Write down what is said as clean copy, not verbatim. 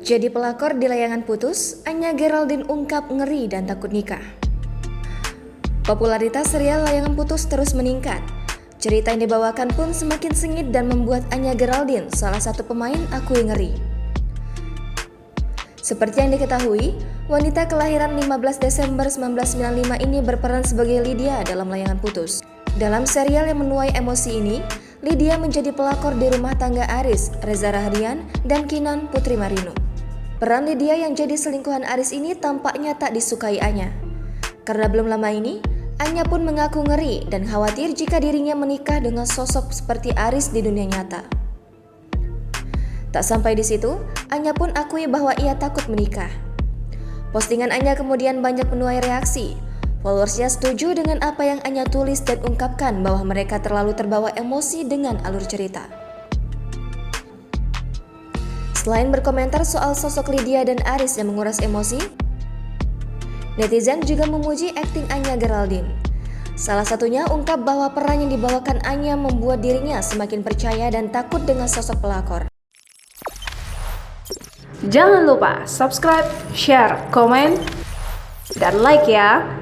Jadi pelakor di layangan putus, Anya Geraldine ungkap ngeri dan takut nikah. Popularitas serial Layangan Putus terus meningkat. Cerita yang dibawakan pun semakin sengit dan membuat Anya Geraldine, salah satu pemain, akui ngeri. Seperti yang diketahui, wanita kelahiran 15 Desember 1995 ini berperan sebagai Lydia dalam Layangan Putus. Dalam serial yang menuai emosi ini, Lydia menjadi pelakor di rumah tangga Aris, Reza Rahadian, dan Kinan Putri Marino. Peran Lydia yang jadi selingkuhan Aris ini tampaknya tak disukai Anya. Karena belum lama ini, Anya pun mengaku ngeri dan khawatir jika dirinya menikah dengan sosok seperti Aris di dunia nyata. Tak sampai di situ, Anya pun akui bahwa ia takut menikah. Postingan Anya kemudian banyak menuai reaksi. Followersnya setuju dengan apa yang Anya tulis dan ungkapkan bahwa mereka terlalu terbawa emosi dengan alur cerita. Selain berkomentar soal sosok Lydia dan Aris yang menguras emosi, netizen juga memuji akting Anya Geraldine. Salah satunya ungkap bahwa peran yang dibawakan Anya membuat dirinya semakin percaya dan takut dengan sosok pelakor. Jangan lupa subscribe, share, komen, dan like ya!